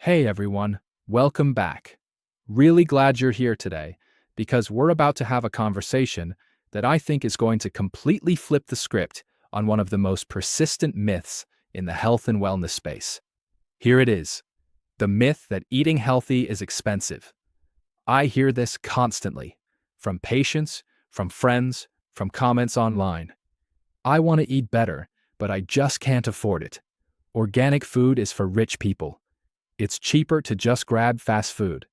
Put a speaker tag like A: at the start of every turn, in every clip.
A: Hey everyone, welcome back. Really glad you're here today because we're about to have a conversation that I think is going to completely flip the script on one of the most persistent myths in the health and wellness space. Here it is, the myth that eating healthy is expensive. I hear this constantly from patients, from friends, from comments online. I want to eat better, but I just can't afford it. Organic food is for rich people. It's cheaper to just grab fast food.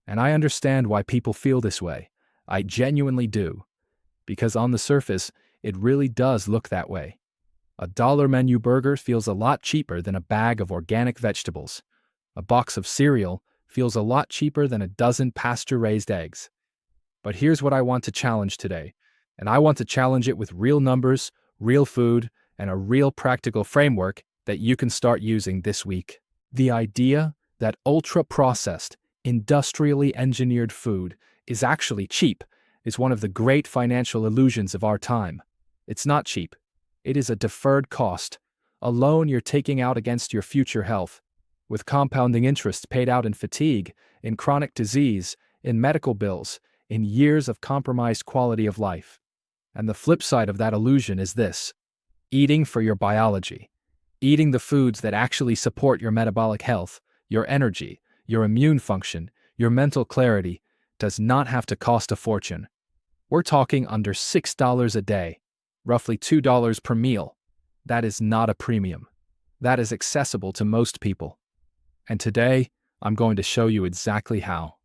A: And I understand why people feel this way. I genuinely do. Because on the surface, it really does look that way. A dollar menu burger feels a lot cheaper than a bag of organic vegetables. A box of cereal feels a lot cheaper than a dozen pasture-raised eggs. But here's what I want to challenge today. And I want to challenge it with real numbers, real food, and a real practical framework that you can start using this week. The idea that ultra-processed, industrially engineered food is actually cheap is one of the great financial illusions of our time. It's not cheap. It is a deferred cost, a loan you're taking out against your future health, with compounding interest paid out in fatigue, in chronic disease, in medical bills, in years of compromised quality of life. And the flip side of that illusion is this: eating for your biology. Eating the foods that actually support your metabolic health, your energy, your immune function, your mental clarity, does not have to cost a fortune. We're talking under $6 a day, roughly $2 per meal. That is not a premium. That is accessible to most people. And today, I'm going to show you exactly how.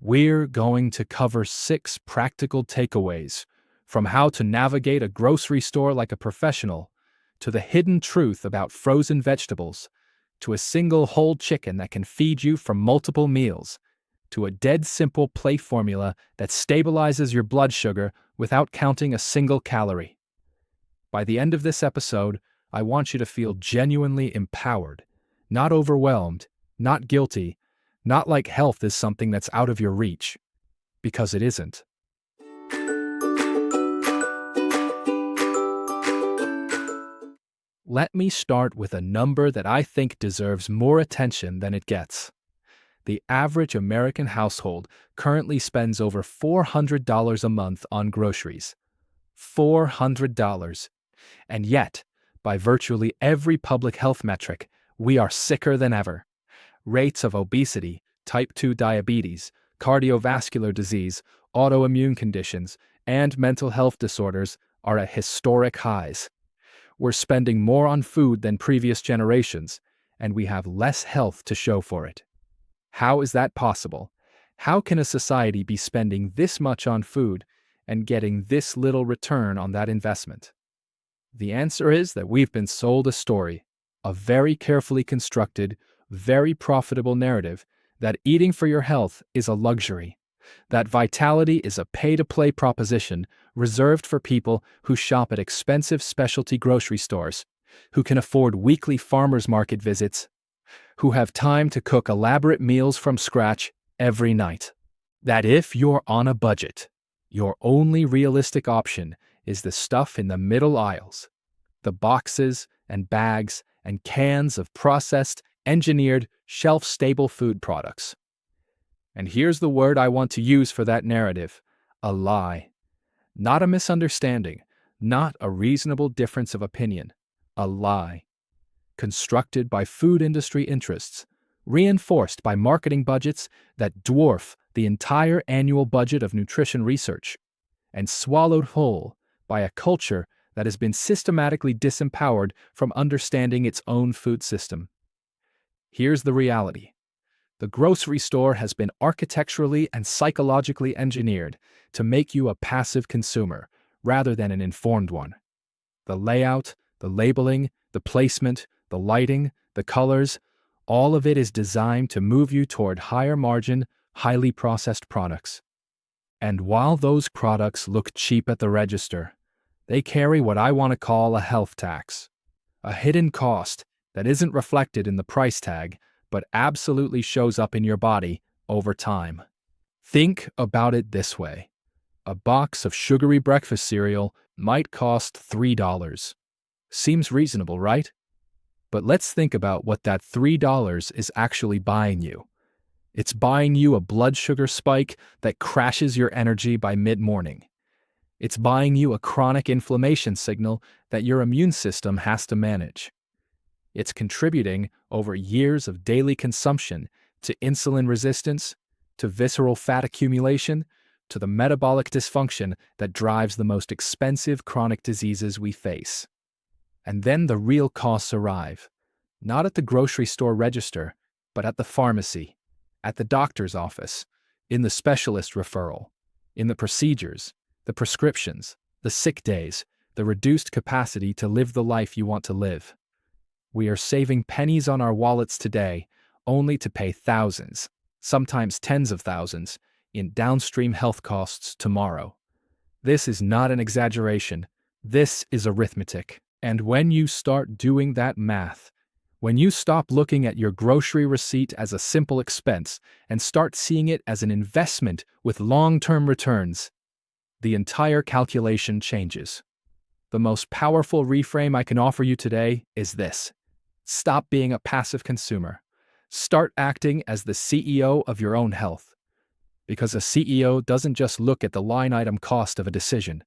A: We're going to cover 6 practical takeaways, from how to navigate a grocery store like a professional, to the hidden truth about frozen vegetables, to a single whole chicken that can feed you for multiple meals, to a dead simple play formula that stabilizes your blood sugar without counting a single calorie. By the end of this episode, I want you to feel genuinely empowered, not overwhelmed, not guilty, not like health is something that's out of your reach, because it isn't. Let me start with a number that I think deserves more attention than it gets. The average American household currently spends over $400 a month on groceries. $400. And yet, by virtually every public health metric, we are sicker than ever. Rates of obesity, type 2 diabetes, cardiovascular disease, autoimmune conditions, and mental health disorders are at historic highs. We're spending more on food than previous generations, and we have less health to show for it. How is that possible? How can a society be spending this much on food and getting this little return on that investment? The answer is that we've been sold a story, a very carefully constructed, very profitable narrative that eating for your health is a luxury, that vitality is a pay-to-play proposition reserved for people who shop at expensive specialty grocery stores, who can afford weekly farmers market visits, who have time to cook elaborate meals from scratch every night. That if you're on a budget, your only realistic option is the stuff in the middle aisles, the boxes and bags and cans of processed, engineered, shelf-stable food products. And here's the word I want to use for that narrative: a lie. Not a misunderstanding, not a reasonable difference of opinion. A lie. Constructed by food industry interests, reinforced by marketing budgets that dwarf the entire annual budget of nutrition research, and swallowed whole by a culture that has been systematically disempowered from understanding its own food system. Here's the reality. The grocery store has been architecturally and psychologically engineered to make you a passive consumer rather than an informed one. The layout, the labeling, the placement, the lighting, the colors, all of it is designed to move you toward higher margin, highly processed products. And while those products look cheap at the register, they carry what I want to call a health tax, a hidden cost that isn't reflected in the price tag, but absolutely shows up in your body over time. Think about it this way. A box of sugary breakfast cereal might cost $3. Seems reasonable, right? But let's think about what that $3 is actually buying you. It's buying you a blood sugar spike that crashes your energy by mid-morning. It's buying you a chronic inflammation signal that your immune system has to manage. It's contributing over years of daily consumption to insulin resistance, to visceral fat accumulation, to the metabolic dysfunction that drives the most expensive chronic diseases we face. And then the real costs arrive, not at the grocery store register, but at the pharmacy, at the doctor's office, in the specialist referral, in the procedures, the prescriptions, the sick days, the reduced capacity to live the life you want to live. We are saving pennies on our wallets today, only to pay thousands, sometimes tens of thousands, in downstream health costs tomorrow. This is not an exaggeration. This is arithmetic. And when you start doing that math, when you stop looking at your grocery receipt as a simple expense and start seeing it as an investment with long-term returns, the entire calculation changes. The most powerful reframe I can offer you today is this. Stop being a passive consumer. Start acting as the CEO of your own health. Because a CEO doesn't just look at the line item cost of a decision.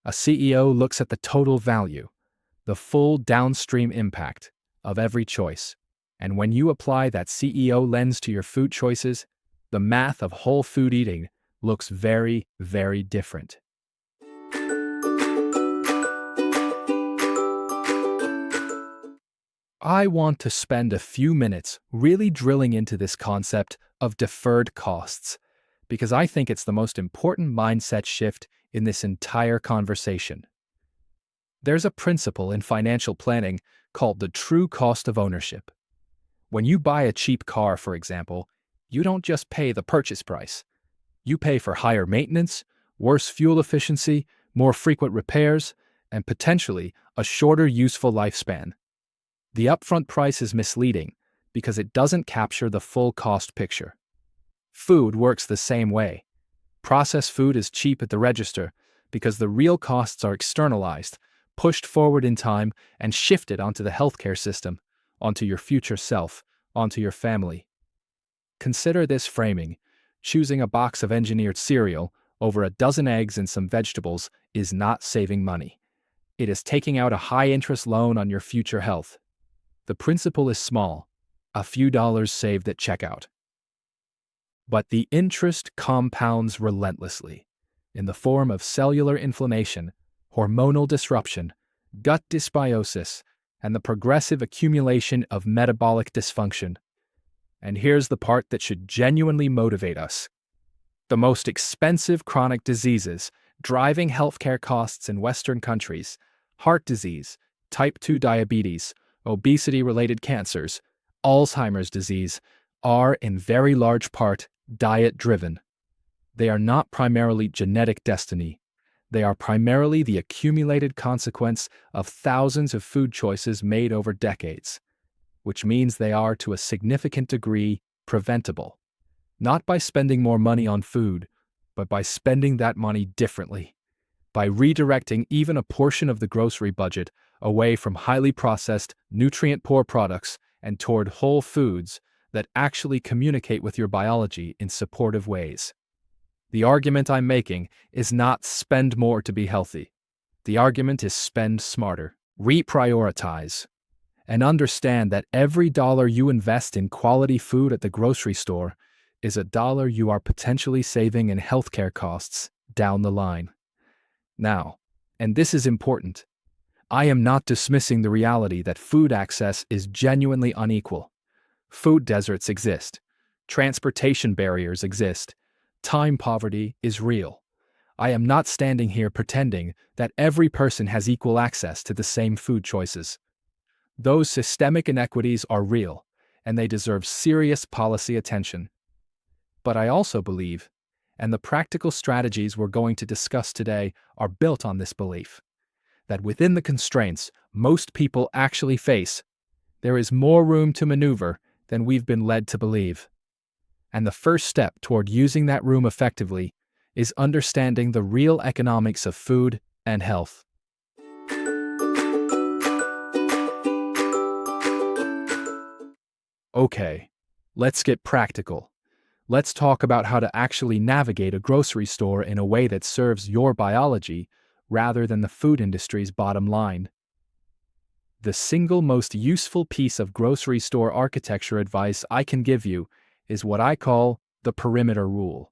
A: A CEO looks at the total value, the full downstream impact of every choice. And when you apply that CEO lens to your food choices, the math of whole food eating looks very, very different. I want to spend a few minutes really drilling into this concept of deferred costs, because I think it's the most important mindset shift in this entire conversation. There's a principle in financial planning called the true cost of ownership. When you buy a cheap car, for example, you don't just pay the purchase price. You pay for higher maintenance, worse fuel efficiency, more frequent repairs, and potentially a shorter useful lifespan. The upfront price is misleading because it doesn't capture the full cost picture. Food works the same way. Processed food is cheap at the register because the real costs are externalized, pushed forward in time, and shifted onto the healthcare system, onto your future self, onto your family. Consider this framing. Choosing a box of engineered cereal over a dozen eggs and some vegetables is not saving money. It is taking out a high-interest loan on your future health. The principle is small, a few dollars saved at checkout. But the interest compounds relentlessly, in the form of cellular inflammation, hormonal disruption, gut dysbiosis, and the progressive accumulation of metabolic dysfunction. And here's the part that should genuinely motivate us. The most expensive chronic diseases driving healthcare costs in Western countries, heart disease, type 2 diabetes, obesity-related cancers, Alzheimer's disease, are in very large part diet-driven. They are not primarily genetic destiny. They are primarily the accumulated consequence of thousands of food choices made over decades, which means they are to a significant degree preventable, not by spending more money on food, but by spending that money differently, by redirecting even a portion of the grocery budget away from highly processed, nutrient-poor products and toward whole foods that actually communicate with your biology in supportive ways. The argument I'm making is not spend more to be healthy. The argument is spend smarter, reprioritize, and understand that every dollar you invest in quality food at the grocery store is a dollar you are potentially saving in healthcare costs down the line. Now, and this is important, I am not dismissing the reality that food access is genuinely unequal. Food deserts exist. Transportation barriers exist. Time poverty is real. I am not standing here pretending that every person has equal access to the same food choices. Those systemic inequities are real, and they deserve serious policy attention. But I also believe, and the practical strategies we're going to discuss today are built on this belief, that within the constraints most people actually face, there is more room to maneuver than we've been led to believe. And the first step toward using that room effectively is understanding the real economics of food and health. Okay, let's get practical. Let's talk about how to actually navigate a grocery store in a way that serves your biology rather than the food industry's bottom line. The single most useful piece of grocery store architecture advice I can give you is what I call the perimeter rule.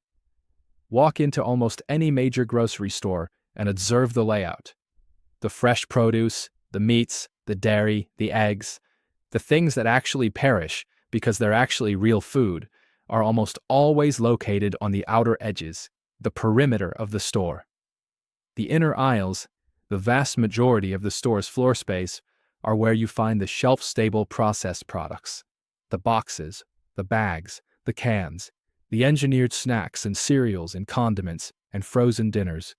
A: Walk into almost any major grocery store and observe the layout. The fresh produce, the meats, the dairy, the eggs, the things that actually perish because they're actually real food, are almost always located on the outer edges, the perimeter of the store. The inner aisles, the vast majority of the store's floor space, are where you find the shelf-stable processed products. The boxes, the bags, the cans, the engineered snacks and cereals and condiments and frozen dinners.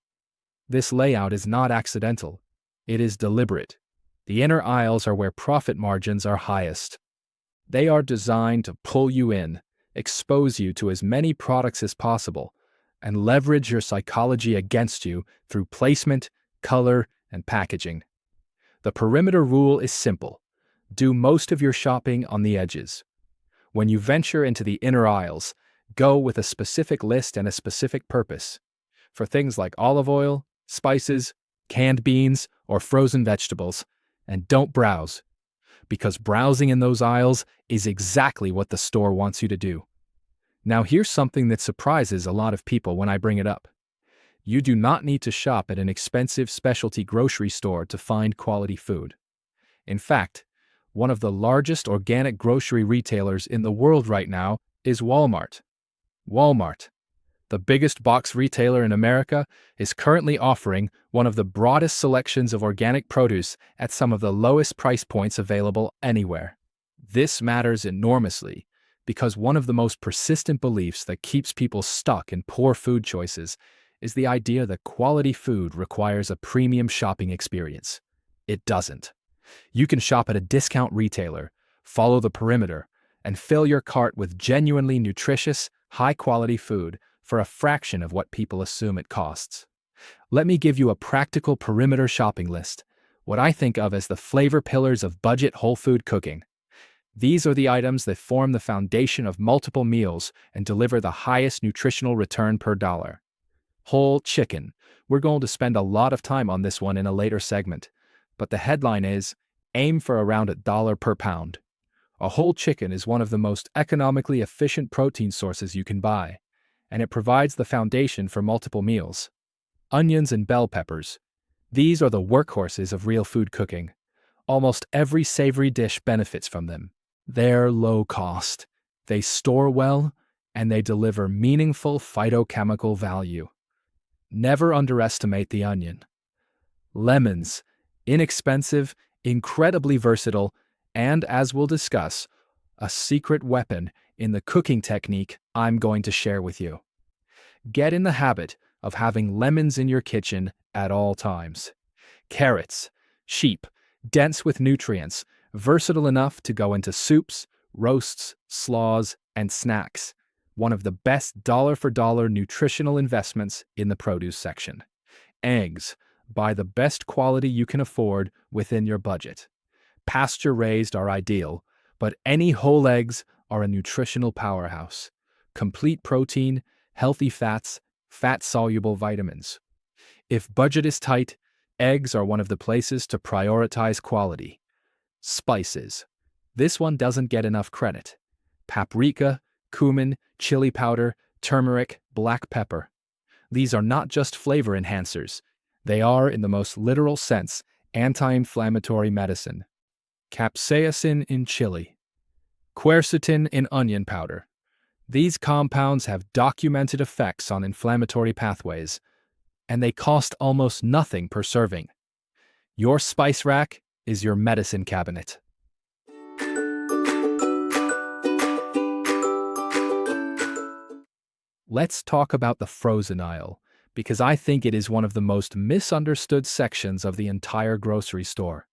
A: This layout is not accidental. It is deliberate. The inner aisles are where profit margins are highest. They are designed to pull you in, expose you to as many products as possible, and leverage your psychology against you through placement, color, and packaging. The perimeter rule is simple. Do most of your shopping on the edges. When you venture into the inner aisles, go with a specific list and a specific purpose. For things like olive oil, spices, canned beans, or frozen vegetables, and don't browse, because browsing in those aisles is exactly what the store wants you to do. Now here's something that surprises a lot of people when I bring it up. You do not need to shop at an expensive specialty grocery store to find quality food. In fact, one of the largest organic grocery retailers in the world right now is Walmart. Walmart, the biggest box retailer in America, is currently offering one of the broadest selections of organic produce at some of the lowest price points available anywhere. This matters enormously because one of the most persistent beliefs that keeps people stuck in poor food choices is the idea that quality food requires a premium shopping experience. It doesn't. You can shop at a discount retailer, follow the perimeter, and fill your cart with genuinely nutritious, high-quality food for a fraction of what people assume it costs. Let me give you a practical perimeter shopping list, what I think of as the flavor pillars of budget whole food cooking. These are the items that form the foundation of multiple meals and deliver the highest nutritional return per dollar. Whole chicken. We're going to spend a lot of time on this one in a later segment, but the headline is, aim for around $1 per pound. A whole chicken is one of the most economically efficient protein sources you can buy, and it provides the foundation for multiple meals. Onions and bell peppers. These are the workhorses of real food cooking. Almost every savory dish benefits from them. They're low cost, they store well, and they deliver meaningful phytochemical value. Never underestimate the onion. Lemons. Inexpensive, incredibly versatile, and, as we'll discuss, a secret weapon in the cooking technique I'm going to share with you. Get in the habit of having lemons in your kitchen at all times. Carrots. Sheep. Dense with nutrients, versatile enough to go into soups, roasts, slaws, and snacks. One of the best dollar-for-dollar nutritional investments in the produce section. Eggs. Buy the best quality you can afford within your budget. Pasture-raised are ideal, but any whole eggs are a nutritional powerhouse. Complete protein, healthy fats, fat-soluble vitamins. If budget is tight, eggs are one of the places to prioritize quality. Spices. This one doesn't get enough credit. Paprika, cumin, chili powder, turmeric, black pepper. These are not just flavor enhancers. They are, in the most literal sense, anti-inflammatory medicine. Capsaicin in chili. Quercetin in onion powder. These compounds have documented effects on inflammatory pathways, and they cost almost nothing per serving. Your spice rack is your medicine cabinet. Let's talk about the frozen aisle, because I think it is one of the most misunderstood sections of the entire grocery store.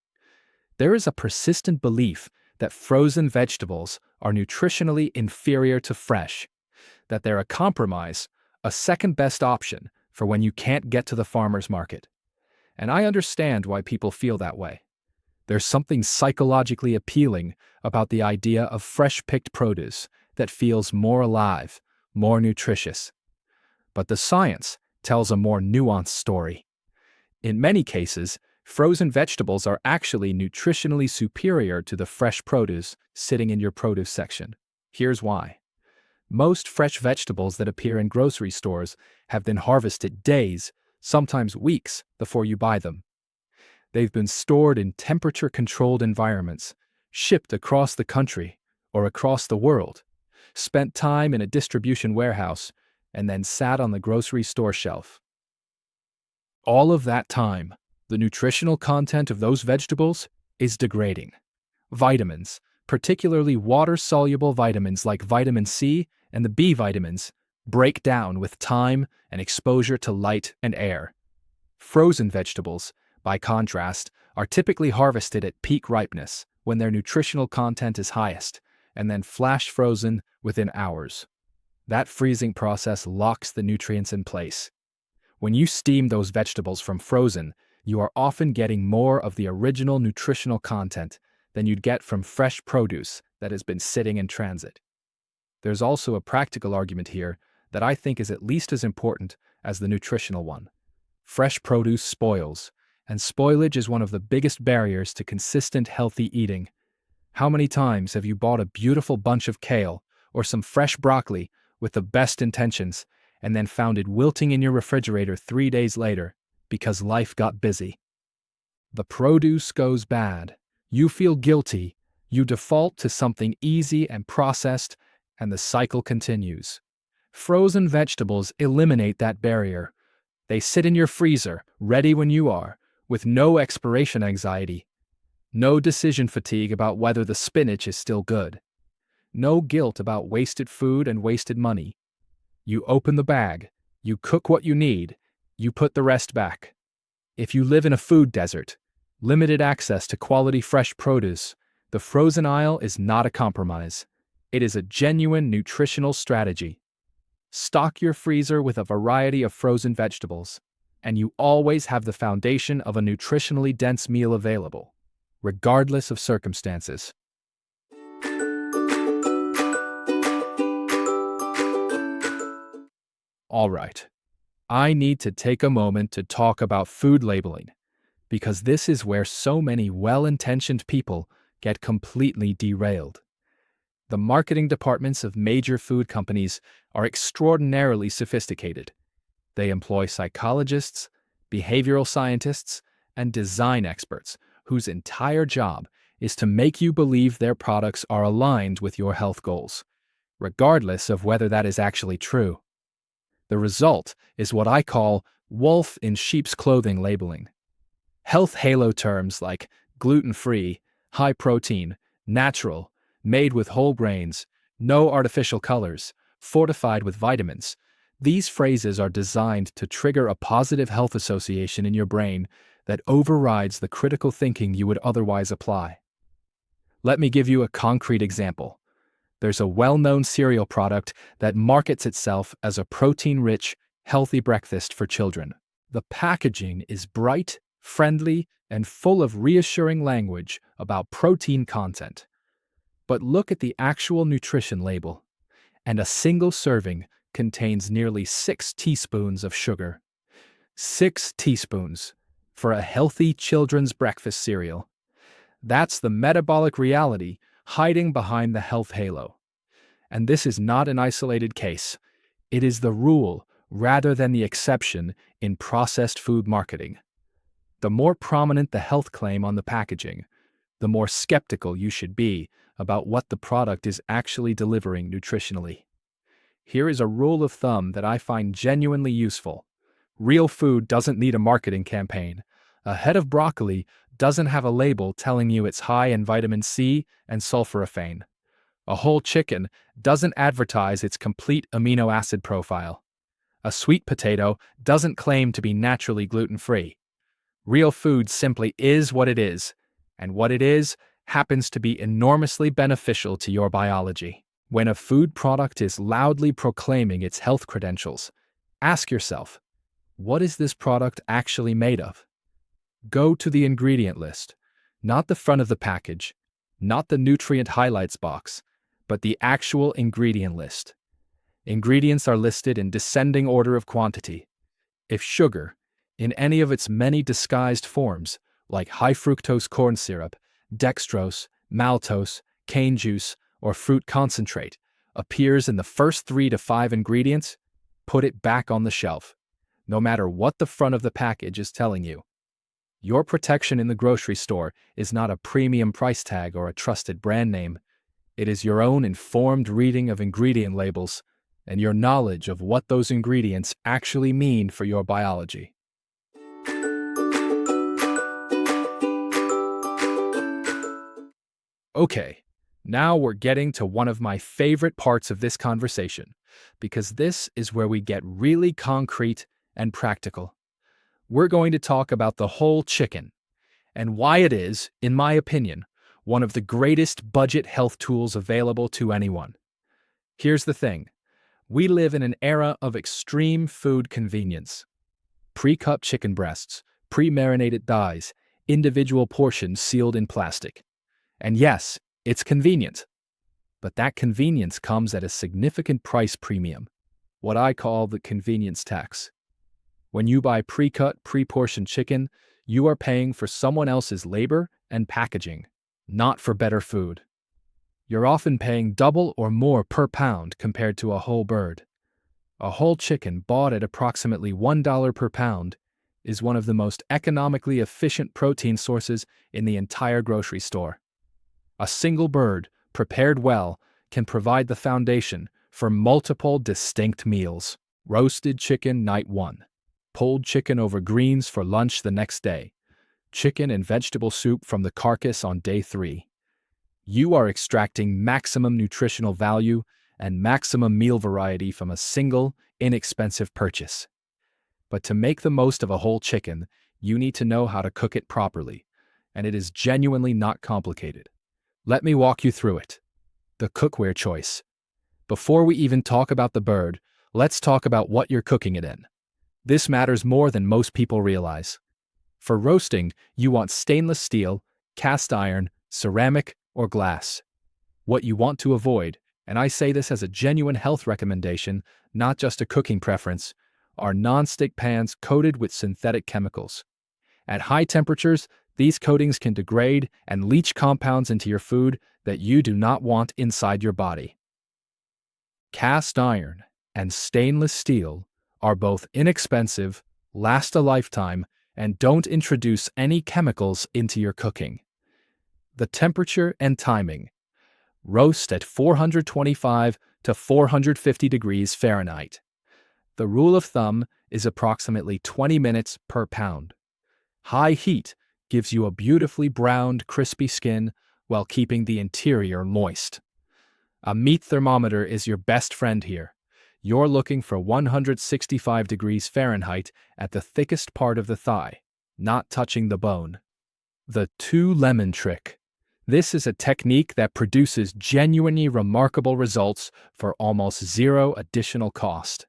A: There is a persistent belief that frozen vegetables are nutritionally inferior to fresh, that they're a compromise, a second-best option for when you can't get to the farmer's market. And I understand why people feel that way. There's something psychologically appealing about the idea of fresh-picked produce that feels more alive, more nutritious. But the science tells a more nuanced story. In many cases, frozen vegetables are actually nutritionally superior to the fresh produce sitting in your produce section. Here's why. Most fresh vegetables that appear in grocery stores have been harvested days, sometimes weeks, before you buy them. They've been stored in temperature-controlled environments, shipped across the country or across the world, spent time in a distribution warehouse, and then sat on the grocery store shelf. All of that time, the nutritional content of those vegetables is degrading. Vitamins, particularly water-soluble vitamins like vitamin C and the B vitamins, break down with time and exposure to light and air. Frozen vegetables, by contrast, are typically harvested at peak ripeness when their nutritional content is highest, and then flash frozen within hours. That freezing process locks the nutrients in place. When you steam those vegetables from frozen, you are often getting more of the original nutritional content than you'd get from fresh produce that has been sitting in transit. There's also a practical argument here that I think is at least as important as the nutritional one. Fresh produce spoils, and spoilage is one of the biggest barriers to consistent healthy eating. How many times have you bought a beautiful bunch of kale or some fresh broccoli with the best intentions and then found it wilting in your refrigerator 3 days later because life got busy? The produce goes bad. You feel guilty. You default to something easy and processed, and the cycle continues. Frozen vegetables eliminate that barrier. They sit in your freezer, ready when you are, with no expiration anxiety. No decision fatigue about whether the spinach is still good. No guilt about wasted food and wasted money. You open the bag, you cook what you need, you put the rest back. If you live in a food desert, limited access to quality fresh produce, the frozen aisle is not a compromise. It is a genuine nutritional strategy. Stock your freezer with a variety of frozen vegetables, and you always have the foundation of a nutritionally dense meal available, regardless of circumstances. All right, I need to take a moment to talk about food labeling, because this is where so many well-intentioned people get completely derailed. The marketing departments of major food companies are extraordinarily sophisticated. They employ psychologists, behavioral scientists, and design experts whose entire job is to make you believe their products are aligned with your health goals, regardless of whether that is actually true. The result is what I call wolf in sheep's clothing labeling. Health halo terms like gluten-free, high-protein, natural, made with whole grains, no artificial colors, fortified with vitamins. These phrases are designed to trigger a positive health association in your brain that overrides the critical thinking you would otherwise apply. Let me give you a concrete example. There's a well-known cereal product that markets itself as a protein-rich, healthy breakfast for children. The packaging is bright, friendly, and full of reassuring language about protein content. But look at the actual nutrition label, and a single serving contains nearly 6 teaspoons of sugar. 6 teaspoons for a healthy children's breakfast cereal. That's the metabolic reality hiding behind the health halo. And this is not an isolated case. It is the rule rather than the exception in processed food marketing. The more prominent the health claim on the packaging, the more skeptical you should be about what the product is actually delivering nutritionally. Here is a rule of thumb that I find genuinely useful. Real food doesn't need a marketing campaign. A head of broccoli doesn't have a label telling you it's high in vitamin C and sulforaphane. A whole chicken doesn't advertise its complete amino acid profile. A sweet potato doesn't claim to be naturally gluten-free. Real food simply is what it is, and what it is happens to be enormously beneficial to your biology. When a food product is loudly proclaiming its health credentials, ask yourself, what is this product actually made of? Go to the ingredient list. Not the front of the package, not the nutrient highlights box, but the actual ingredient list. Ingredients are listed in descending order of quantity. If sugar, in any of its many disguised forms, like high fructose corn syrup, dextrose, maltose, cane juice, or fruit concentrate, appears in the first 3 to 5 ingredients, put it back on the shelf, no matter what the front of the package is telling you. Your protection in the grocery store is not a premium price tag or a trusted brand name. It is your own informed reading of ingredient labels and your knowledge of what those ingredients actually mean for your biology. Okay, now we're getting to one of my favorite parts of this conversation, because this is where we get really concrete and practical. We're going to talk about the whole chicken and why it is, in my opinion, one of the greatest budget health tools available to anyone. Here's the thing. We live in an era of extreme food convenience. Pre-cut chicken breasts, pre-marinated thighs, individual portions sealed in plastic. And yes, it's convenient. But that convenience comes at a significant price premium, what I call the convenience tax. When you buy pre-cut, pre-portioned chicken, you are paying for someone else's labor and packaging, not for better food. You're often paying double or more per pound compared to a whole bird. A whole chicken bought at approximately $1 per pound is one of the most economically efficient protein sources in the entire grocery store. A single bird, prepared well, can provide the foundation for multiple distinct meals. Roasted chicken night 1. Pulled chicken over greens for lunch the next day. Chicken and vegetable soup from the carcass on day 3. You are extracting maximum nutritional value and maximum meal variety from a single, inexpensive purchase. But to make the most of a whole chicken, you need to know how to cook it properly, and it is genuinely not complicated. Let me walk you through it. The cookware choice. Before we even talk about the bird, let's talk about what you're cooking it in. This matters more than most people realize. For roasting, you want stainless steel, cast iron, ceramic, or glass. What you want to avoid, and I say this as a genuine health recommendation, not just a cooking preference, are non-stick pans coated with synthetic chemicals. At high temperatures, these coatings can degrade and leach compounds into your food that you do not want inside your body. Cast iron and stainless steel are both inexpensive, last a lifetime, and don't introduce any chemicals into your cooking. The temperature and timing. Roast at 425 to 450 degrees Fahrenheit. The rule of thumb is approximately 20 minutes per pound. High heat gives you a beautifully browned, crispy skin while keeping the interior moist. A meat thermometer is your best friend here. You're looking for 165 degrees Fahrenheit at the thickest part of the thigh, not touching the bone. The 2-lemon trick. This is a technique that produces genuinely remarkable results for almost zero additional cost.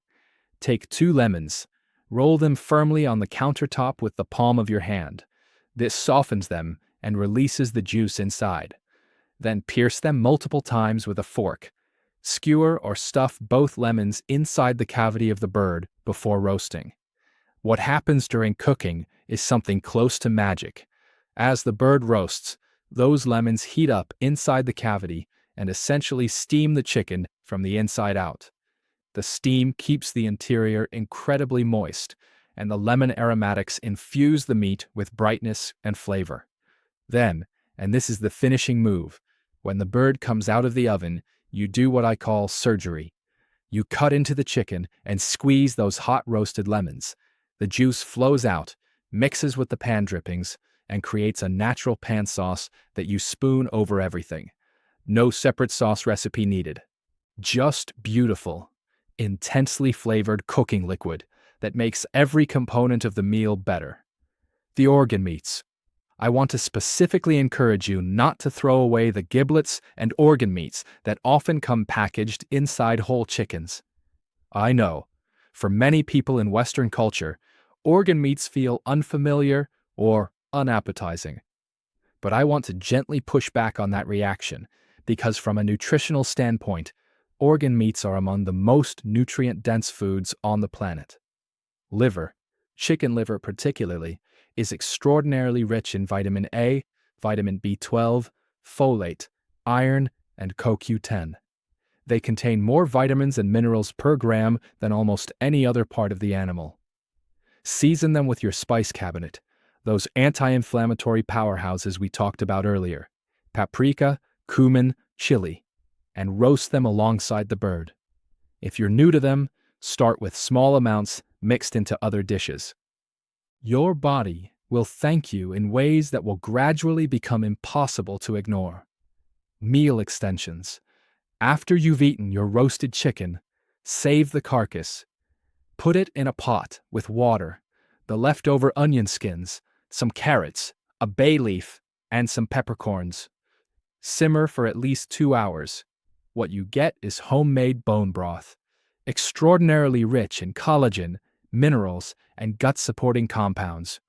A: Take 2 lemons, roll them firmly on the countertop with the palm of your hand. This softens them and releases the juice inside. Then pierce them multiple times with a fork. Skewer or stuff both lemons inside the cavity of the bird before roasting. What happens during cooking is something close to magic. As the bird roasts, those lemons heat up inside the cavity and essentially steam the chicken from the inside out. The steam keeps the interior incredibly moist, and the lemon aromatics infuse the meat with brightness and flavor. Then, and this is the finishing move, when the bird comes out of the oven, you do what I call surgery. You cut into the chicken and squeeze those hot roasted lemons. The juice flows out, mixes with the pan drippings, and creates a natural pan sauce that you spoon over everything. No separate sauce recipe needed. Just beautiful, intensely flavored cooking liquid that makes every component of the meal better. The organ meats. I want to specifically encourage you not to throw away the giblets and organ meats that often come packaged inside whole chickens. I know, for many people in Western culture, organ meats feel unfamiliar or unappetizing. But I want to gently push back on that reaction, because from a nutritional standpoint, organ meats are among the most nutrient-dense foods on the planet. Liver, chicken liver particularly, is extraordinarily rich in vitamin A, vitamin B12, folate, iron, and CoQ10. They contain more vitamins and minerals per gram than almost any other part of the animal. Season them with your spice cabinet, those anti-inflammatory powerhouses we talked about earlier, paprika, cumin, chili, and roast them alongside the bird. If you're new to them, start with small amounts mixed into other dishes. Your body will thank you in ways that will gradually become impossible to ignore. Meal extensions. After you've eaten your roasted chicken, save the carcass. Put it in a pot with water, the leftover onion skins, some carrots, a bay leaf, and some peppercorns. Simmer for at least 2 hours. What you get is homemade bone broth, extraordinarily rich in collagen, minerals, and gut-supporting compounds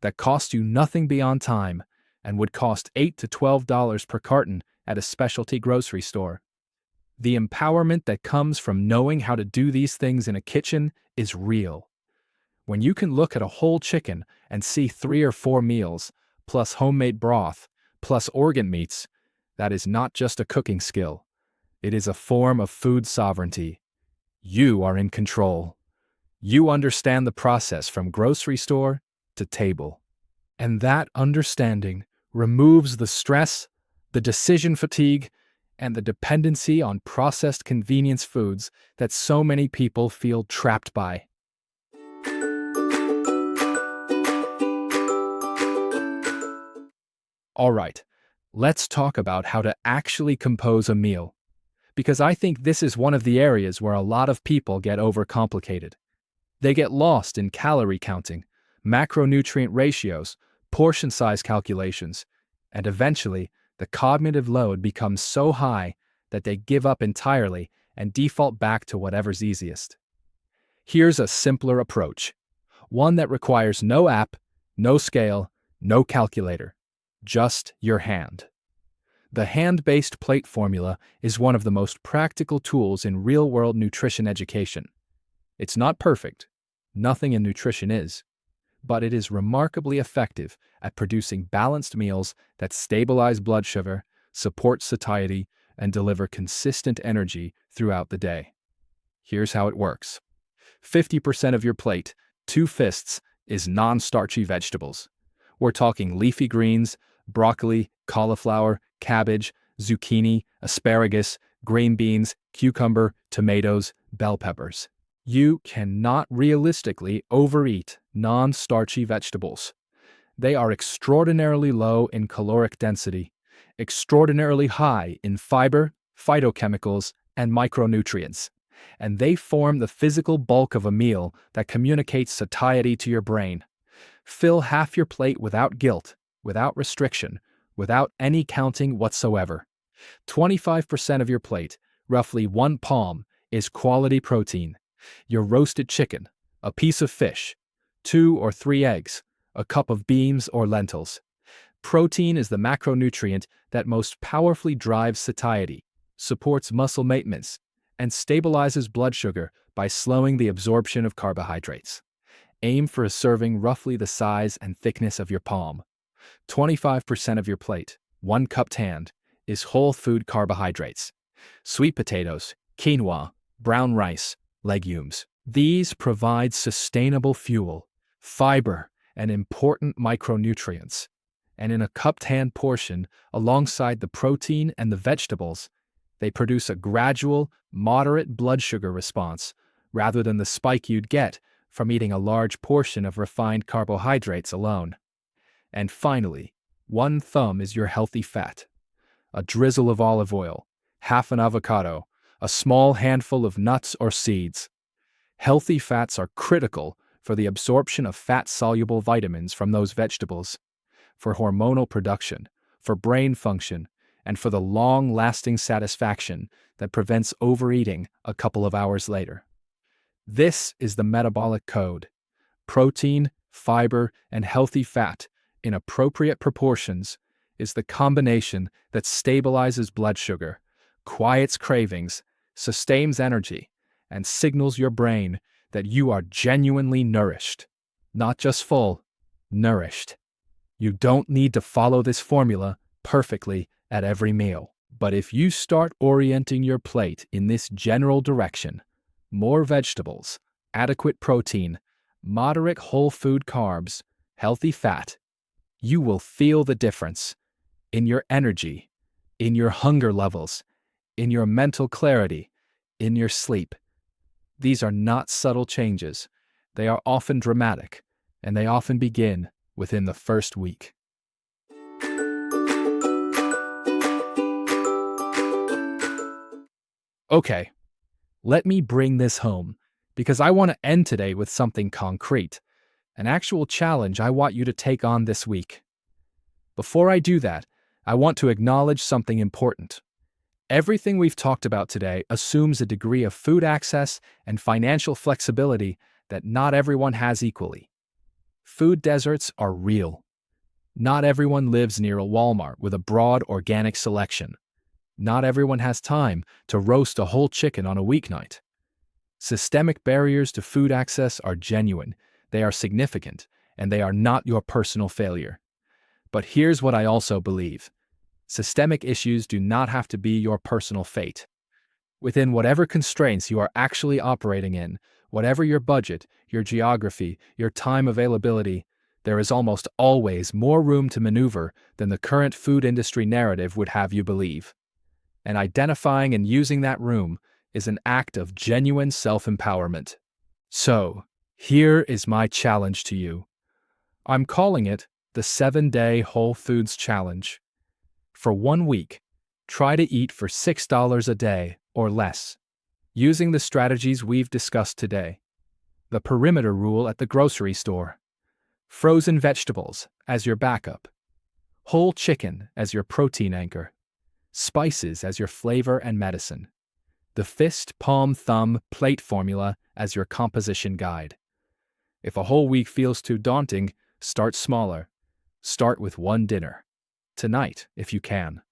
A: that cost you nothing beyond time and would cost $8 to $12 per carton at a specialty grocery store. The empowerment that comes from knowing how to do these things in a kitchen is real. When you can look at a whole chicken and see 3 or 4 meals, plus homemade broth, plus organ meats, that is not just a cooking skill. It is a form of food sovereignty. You are in control. You understand the process from grocery store to table. And that understanding removes the stress, the decision fatigue, and the dependency on processed convenience foods that so many people feel trapped by. All right, let's talk about how to actually compose a meal, because I think this is one of the areas where a lot of people get overcomplicated. They get lost in calorie counting, macronutrient ratios, portion size calculations, and eventually, the cognitive load becomes so high that they give up entirely and default back to whatever's easiest. Here's a simpler approach, one that requires no app, no scale, no calculator, just your hand. The hand-based plate formula is one of the most practical tools in real-world nutrition education. It's not perfect, nothing in nutrition is, but it is remarkably effective at producing balanced meals that stabilize blood sugar, support satiety, and deliver consistent energy throughout the day. Here's how it works. 50% of your plate, 2 fists, is non-starchy vegetables. We're talking leafy greens, broccoli, cauliflower, cabbage, zucchini, asparagus, green beans, cucumber, tomatoes, bell peppers. You cannot realistically overeat non-starchy vegetables. They are extraordinarily low in caloric density, extraordinarily high in fiber, phytochemicals, and micronutrients, and they form the physical bulk of a meal that communicates satiety to your brain. Fill half your plate without guilt, without restriction, without any counting whatsoever. 25% of your plate, roughly 1 palm, is quality protein. Your roasted chicken, a piece of fish, 2 or 3 eggs, a cup of beans or lentils. Protein is the macronutrient that most powerfully drives satiety, supports muscle maintenance, and stabilizes blood sugar by slowing the absorption of carbohydrates. Aim for a serving roughly the size and thickness of your palm. 25% of your plate, 1 cupped hand, is whole food carbohydrates. Sweet potatoes, quinoa, brown rice, legumes. These provide sustainable fuel, fiber, and important micronutrients. And in a cupped hand portion, alongside the protein and the vegetables, they produce a gradual, moderate blood sugar response, rather than the spike you'd get from eating a large portion of refined carbohydrates alone. And finally, 1 thumb is your healthy fat. A drizzle of olive oil, half an avocado, a small handful of nuts or seeds. Healthy fats are critical for the absorption of fat-soluble vitamins from those vegetables, for hormonal production, for brain function, and for the long-lasting satisfaction that prevents overeating a couple of hours later. This is the metabolic code: protein, fiber, and healthy fat in appropriate proportions is the combination that stabilizes blood sugar, quiets cravings, sustains energy, and signals your brain that you are genuinely nourished. Not just full, nourished. You don't need to follow this formula perfectly at every meal. But if you start orienting your plate in this general direction, more vegetables, adequate protein, moderate whole food carbs, healthy fat, you will feel the difference in your energy, in your hunger levels, in your mental clarity, in your sleep. These are not subtle changes. They are often dramatic, and they often begin within the first week. Okay, let me bring this home, because I want to end today with something concrete, an actual challenge I want you to take on this week. Before I do that, I want to acknowledge something important. Everything we've talked about today assumes a degree of food access and financial flexibility that not everyone has equally. Food deserts are real. Not everyone lives near a Walmart with a broad organic selection. Not everyone has time to roast a whole chicken on a weeknight. Systemic barriers to food access are genuine, they are significant, and they are not your personal failure. But here's what I also believe. Systemic issues do not have to be your personal fate. Within whatever constraints you are actually operating in, whatever your budget, your geography, your time availability, there is almost always more room to maneuver than the current food industry narrative would have you believe. And identifying and using that room is an act of genuine self-empowerment. So, here is my challenge to you. I'm calling it the 7-Day Whole Foods Challenge. For 1 week, try to eat for $6 a day or less, using the strategies we've discussed today. The perimeter rule at the grocery store. Frozen vegetables as your backup. Whole chicken as your protein anchor. Spices as your flavor and medicine. The fist, palm, thumb, plate formula as your composition guide. If a whole week feels too daunting, start smaller. Start with one dinner. Tonight, if you can.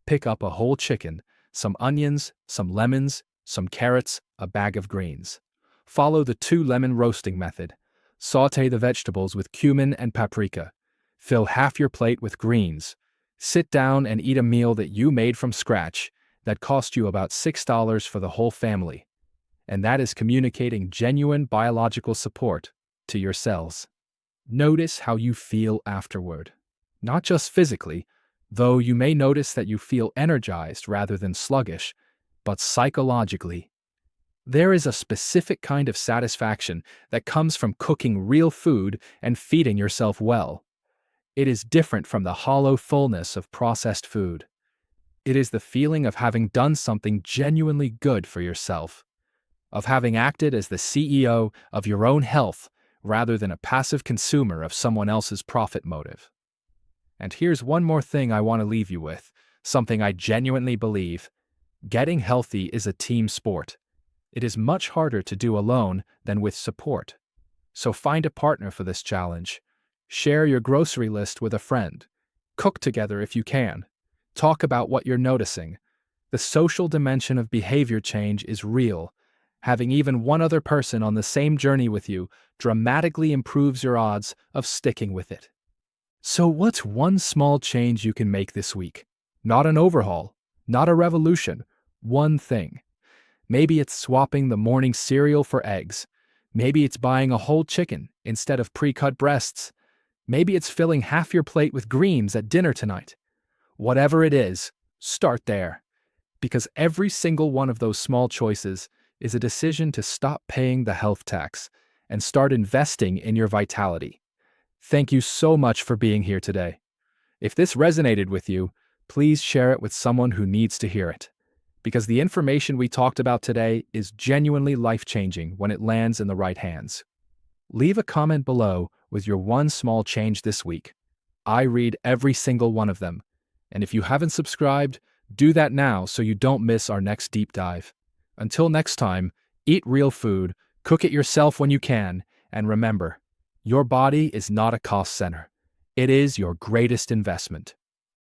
A: Pick up a whole chicken, some onions, some lemons, some carrots, a bag of greens. Follow the 2-lemon roasting method. Sauté the vegetables with cumin and paprika. Fill half your plate with greens. Sit down and eat a meal that you made from scratch that cost you about $6 for the whole family. And that is communicating genuine biological support to your cells. Notice how you feel afterward. Not just physically, though you may notice that you feel energized rather than sluggish, but psychologically. There is a specific kind of satisfaction that comes from cooking real food and feeding yourself well. It is different from the hollow fullness of processed food. It is the feeling of having done something genuinely good for yourself, of having acted as the CEO of your own health rather than a passive consumer of someone else's profit motive. And here's one more thing I want to leave you with, something I genuinely believe. Getting healthy is a team sport. It is much harder to do alone than with support. So find a partner for this challenge. Share your grocery list with a friend. Cook together if you can. Talk about what you're noticing. The social dimension of behavior change is real. Having even one other person on the same journey with you dramatically improves your odds of sticking with it. So what's one small change you can make this week? Not an overhaul, not a revolution, one thing. Maybe it's swapping the morning cereal for eggs. Maybe it's buying a whole chicken instead of pre-cut breasts. Maybe it's filling half your plate with greens at dinner tonight. Whatever it is, start there. Because every single one of those small choices is a decision to stop paying the health tax and start investing in your vitality. Thank you so much for being here today. If this resonated with you, please share it with someone who needs to hear it. Because the information we talked about today is genuinely life-changing when it lands in the right hands. Leave a comment below with your one small change this week. I read every single one of them. And if you haven't subscribed, do that now so you don't miss our next deep dive. Until next time, eat real food, cook it yourself when you can, and remember, your body is not a cost center. It is your greatest investment.